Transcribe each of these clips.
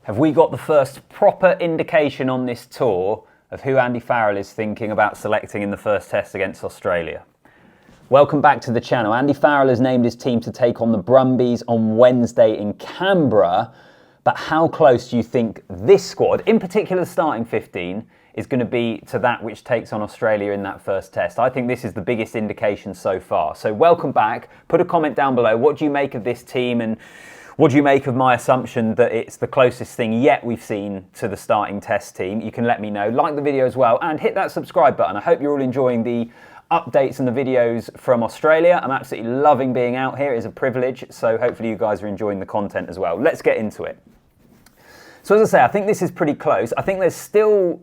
Have we got the first proper indication on this tour of who Andy Farrell is thinking about selecting in the first test against Australia? Welcome back to the channel. Andy Farrell has named his team to take on the Brumbies on Wednesday in Canberra, but how close do you think this squad, in particular the starting 15, is going to be to that which takes on Australia in that first test? I think this is the biggest indication so far. So welcome back. Put a comment down below. What do you make of this team, and what do you make of my assumption that it's the closest thing yet we've seen to the starting test team? You can let me know. Like the video as well and hit that subscribe button. I hope you're all enjoying the updates and the videos from Australia. I'm absolutely loving being out here. It is a privilege. So hopefully you guys are enjoying the content as well. Let's get into it. So as I say, I think this is pretty close. I think there's still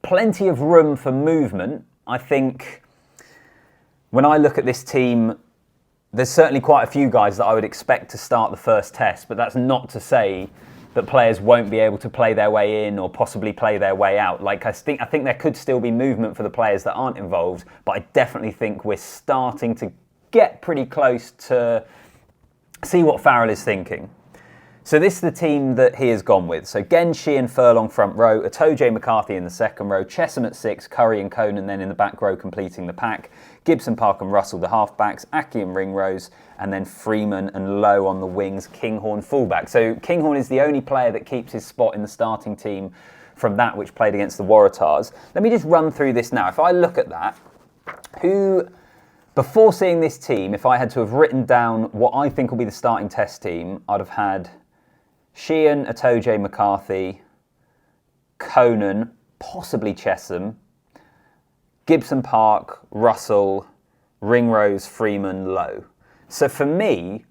plenty of room for movement. I think when I look at this team, there's certainly quite a few guys that I would expect to start the first test, but that's not to say that players won't be able to play their way in or possibly play their way out. Like I think there could still be movement for the players that aren't involved, but I definitely think we're starting to get pretty close to see what Farrell is thinking. So this is the team that he has gone with. So Genge, Sheehan, Furlong front row, Itoje McCarthy in the second row, Chesham at 6, Curry and Conan then in the back row completing the pack, Gibson, Park and Russell the halfbacks, Aki and Ringrose, and then Freeman and Lowe on the wings, Kinghorn fullback. So Kinghorn is the only player that keeps his spot in the starting team from that which played against the Waratahs. Let me just run through this now. If I look at that, before seeing this team, if I had to have written down what I think will be the starting test team, I'd have had Sheehan, Itoje McCarthy, Conan, possibly Chesham, Gibson, Park, Russell, Ringrose, Freeman, Lowe. So for me,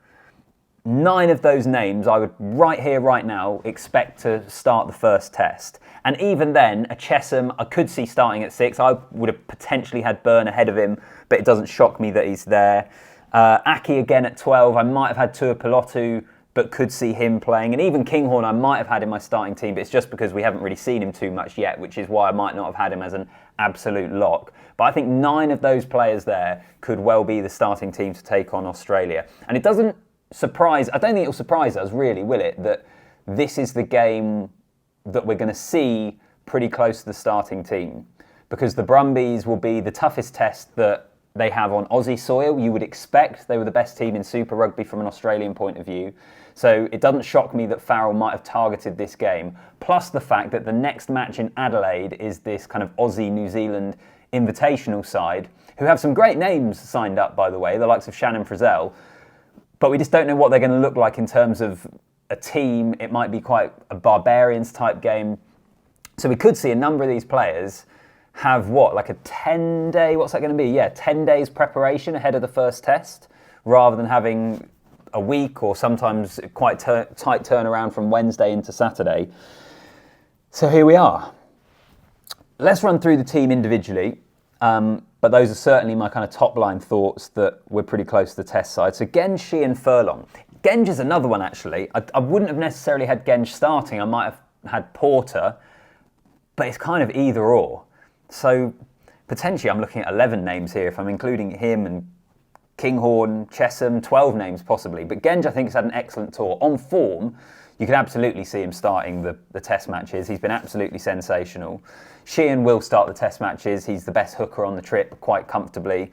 9 of those names I would right here, right now, expect to start the first test. And even then, a Chesham I could see starting at 6. I would have potentially had Byrne ahead of him, but it doesn't shock me that he's there. Aki again at 12. I might have had Tuipulotu, but could see him playing. And even Kinghorn I might have had in my starting team, but it's just because we haven't really seen him too much yet, which is why I might not have had him as an absolute lock. But I think 9 of those players there could well be the starting team to take on Australia. And it doesn't surprise, I don't think it'll surprise us really, will it, that this is the game that we're going to see pretty close to the starting team. Because the Brumbies will be the toughest test that they have on Aussie soil. You would expect they were the best team in Super Rugby from an Australian point of view. So it doesn't shock me that Farrell might have targeted this game. Plus the fact that the next match in Adelaide is this kind of Aussie-New Zealand invitational side, who have some great names signed up, by the way, the likes of Shannon Frizzell. But we just don't know what they're going to look like in terms of a team. It might be quite a Barbarians type game. So we could see a number of these players have what, like a 10-day, what's that going to be? Yeah, 10 days preparation ahead of the first test, rather than having a week or sometimes quite tight turnaround from Wednesday into Saturday. So here we are. Let's run through the team individually, but those are certainly my kind of top line thoughts that we're pretty close to the test side. So Genge, Sheehan, Furlong. Genge is another one actually. I wouldn't have necessarily had Genge starting. I might have had Porter, but it's kind of either or. So potentially I'm looking at 11 names here if I'm including him and Kinghorn, Chesham, 12 names possibly. But Genge I think has had an excellent tour. On form, you can absolutely see him starting the test matches. He's been absolutely sensational. Sheehan will start the test matches. He's the best hooker on the trip quite comfortably.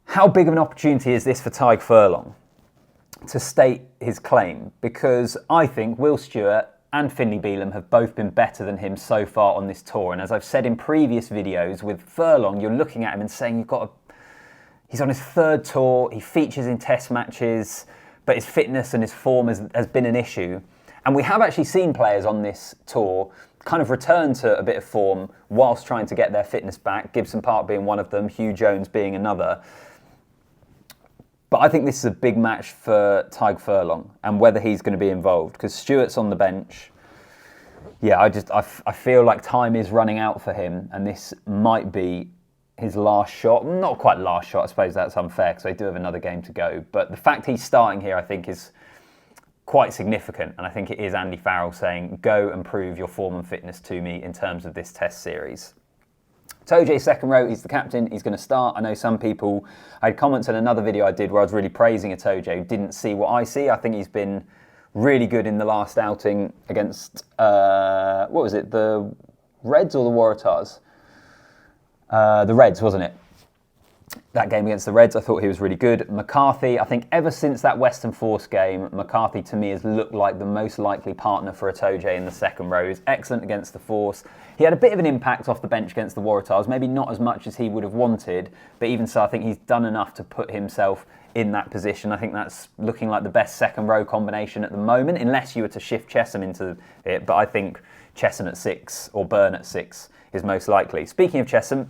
How big of an opportunity is this for Tadhg Furlong to state his claim? Because I think Will Stewart and Finlay Bealham have both been better than him so far on this tour. And as I've said in previous videos, with Furlong, you're looking at him and saying he's on his 3rd tour, he features in test matches, but his fitness and his form has been an issue. And we have actually seen players on this tour kind of return to a bit of form whilst trying to get their fitness back, Gibson Park being one of them, Hugh Jones being another. But I think this is a big match for Tadhg Furlong and whether he's going to be involved, because Stewart's on the bench. Yeah, I feel like time is running out for him, and this might be his last shot. Not quite last shot, I suppose that's unfair because they do have another game to go. But the fact he's starting here, I think, is quite significant. And I think it is Andy Farrell saying, go and prove your form and fitness to me in terms of this test series. Itoje second row, he's the captain, he's going to start. I know some people, I had comments on another video I did where I was really praising Itoje, who didn't see what I see. I think he's been Really good in the last outing against, what was it, the Reds or the Waratahs? The Reds, wasn't it? That game against the Reds, I thought he was really good. McCarthy, I think ever since that Western Force game, McCarthy to me has looked like the most likely partner for Itoje in the second row. He's excellent against the Force. He had a bit of an impact off the bench against the Waratahs, maybe not as much as he would have wanted, but even so, I think he's done enough to put himself in that position. I think that's looking like the best second row combination at the moment, unless you were to shift Chesham into it, but I think Chesham at 6 or Byrne at 6 is most likely. Speaking of Chesham,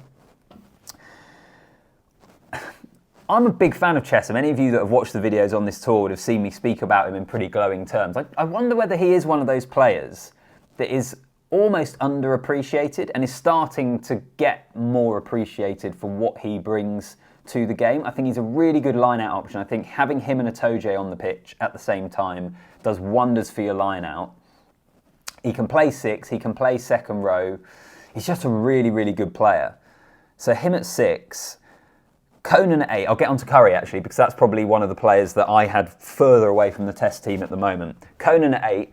I'm a big fan of Chesham. Any of you that have watched the videos on this tour would have seen me speak about him in pretty glowing terms. I wonder whether he is one of those players that is almost underappreciated and is starting to get more appreciated for what he brings to the game. I think he's a really good line-out option. I think having him and Itoje on the pitch at the same time does wonders for your line-out. He can play 6, he can play second row. He's just a really, really good player. So him at 6... Conan at 8, I'll get onto Curry actually, because that's probably one of the players that I had further away from the Test team at the moment. Conan at 8.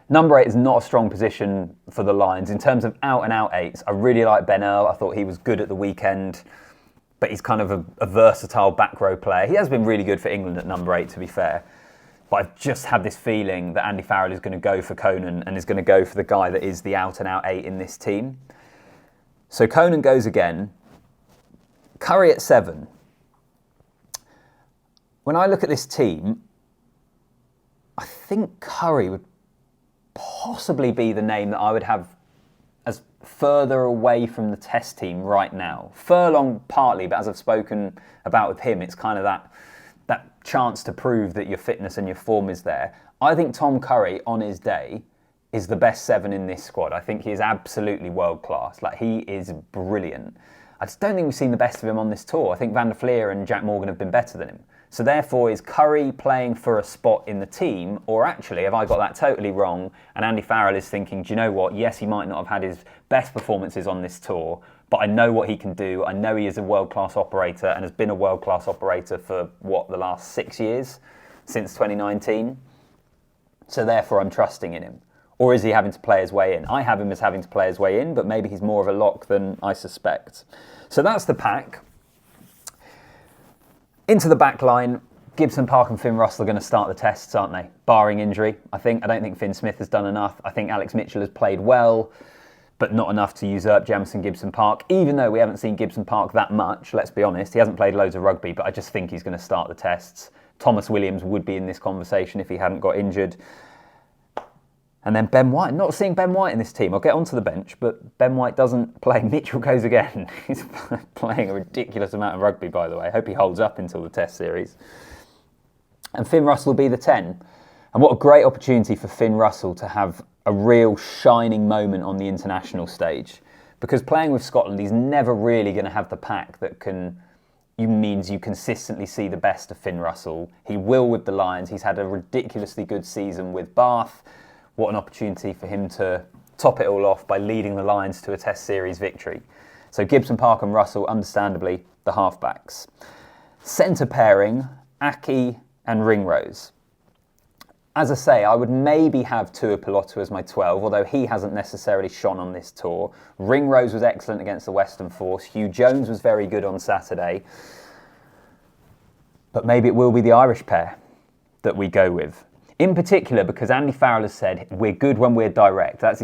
Number 8 is not a strong position for the Lions. In terms of out-and-out 8s, I really like Ben Earl. I thought he was good at the weekend, but he's kind of a versatile back row player. He has been really good for England at number 8, to be fair. But I've just had this feeling that Andy Farrell is going to go for Conan and is going to go for the guy that is the out-and-out 8 in this team. So Conan goes again. Curry at 7. When I look at this team, I think Curry would possibly be the name that I would have as further away from the Test team right now. Furlong partly, but as I've spoken about with him, it's kind of that chance to prove that your fitness and your form is there. I think Tom Curry, on his day, is the best 7 in this squad. I think he is absolutely world class. Like, he is brilliant. I just don't think we've seen the best of him on this tour. I think Van der Fleer and Jack Morgan have been better than him. So therefore, is Curry playing for a spot in the team? Or actually, have I got that totally wrong? And Andy Farrell is thinking, do you know what? Yes, he might not have had his best performances on this tour, but I know what he can do. I know he is a world-class operator and has been a world-class operator for, the last 6 years? Since 2019? So therefore, I'm trusting in him. Or is he having to play his way in? I have him as having to play his way in, but maybe he's more of a lock than I suspect. So that's the pack. Into the back line, Gibson Park and Finn Russell are going to start the tests, aren't they? Barring injury, I don't think Finn Smith has done enough. I think Alex Mitchell has played well, but not enough to usurp Jamison Gibson Park, even though we haven't seen Gibson Park that much, let's be honest. He hasn't played loads of rugby, but I just think he's going to start the tests. Thomas Williams would be in this conversation if he hadn't got injured. And then Ben White, not seeing Ben White in this team. I'll get onto the bench, but Ben White doesn't play. Mitchell goes again. He's playing a ridiculous amount of rugby, by the way. I hope he holds up until the Test series. And Finn Russell will be the 10. And what a great opportunity for Finn Russell to have a real shining moment on the international stage. Because playing with Scotland, he's never really going to have the pack that means you consistently see the best of Finn Russell. He will with the Lions. He's had a ridiculously good season with Bath. What an opportunity for him to top it all off by leading the Lions to a Test series victory. So Gibson Park and Russell, understandably, the halfbacks. Centre pairing, Aki and Ringrose. As I say, I would maybe have Tuipulotu as my 12, although he hasn't necessarily shone on this tour. Ringrose was excellent against the Western Force. Hugh Jones was very good on Saturday. But maybe it will be the Irish pair that we go with. In particular, because Andy Farrell has said, we're good when we're direct. That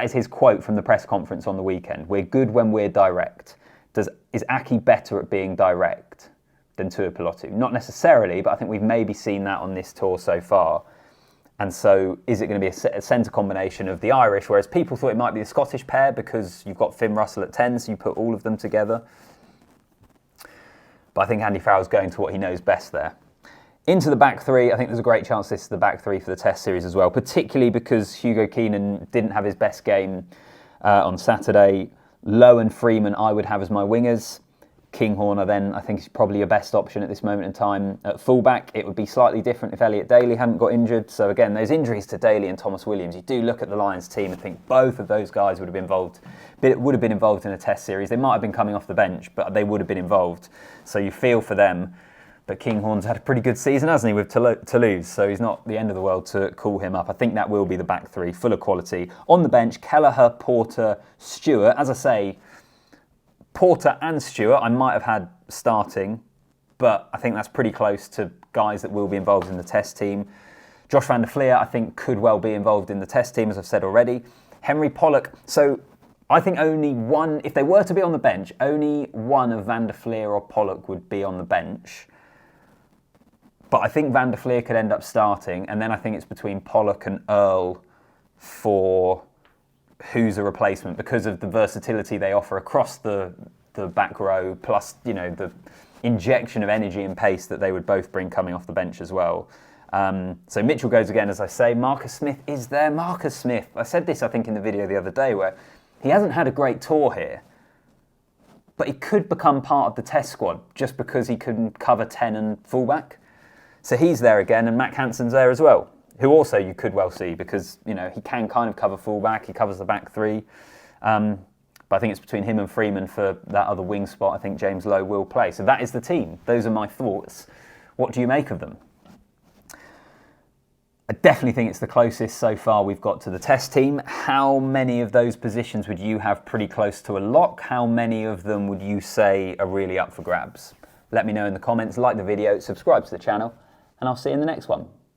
is his quote from the press conference on the weekend. We're good when we're direct. Is Aki better at being direct than Tuipulotu? Not necessarily, but I think we've maybe seen that on this tour so far. And so is it going to be a centre combination of the Irish, whereas people thought it might be the Scottish pair because you've got Finn Russell at 10, so you put all of them together. But I think Andy Farrell's going to what he knows best there. Into the back 3, I think there's a great chance this is the back 3 for the Test series as well, particularly because Hugo Keenan didn't have his best game on Saturday. Lowe and Freeman I would have as my wingers. Kinghorn I think is probably your best option at this moment in time. At fullback, it would be slightly different if Elliot Daly hadn't got injured. So again, those injuries to Daly and Thomas Williams, you do look at the Lions team and think both of those guys would have been involved in a Test series. They might have been coming off the bench, but they would have been involved. So you feel for them. But Kinghorn's had a pretty good season, hasn't he, with Toulouse, so he's not the end of the world to call him up. I think that will be the back three, full of quality. On the bench, Kelleher, Porter, Stewart. As I say, Porter and Stewart I might have had starting, but I think that's pretty close to guys that will be involved in the test team. Josh van der Fleer, I think, could well be involved in the test team, as I've said already. Henry Pollock, so I think only one, if they were to be on the bench, only one of van der Fleer or Pollock would be on the bench. But I think van der Fleer could end up starting, and then I think it's between Pollock and Earl for who's a replacement, because of the versatility they offer across the back row, plus, you know, the injection of energy and pace that they would both bring coming off the bench as well. So Mitchell goes again, as I say. Marcus Smith is there. Marcus Smith, I said this, I think, in the video the other day, where he hasn't had a great tour here, but he could become part of the test squad just because he can cover 10 and fullback. So he's there again, and Mac Hansen's there as well, who also you could well see because, you know, he can kind of cover fullback, he covers the back three. But I think it's between him and Freeman for that other wing spot. I think James Lowe will play. So that is the team. Those are my thoughts. What do you make of them? I definitely think it's the closest so far we've got to the test team. How many of those positions would you have pretty close to a lock? How many of them would you say are really up for grabs? Let me know in the comments, like the video, subscribe to the channel, and I'll see you in the next one.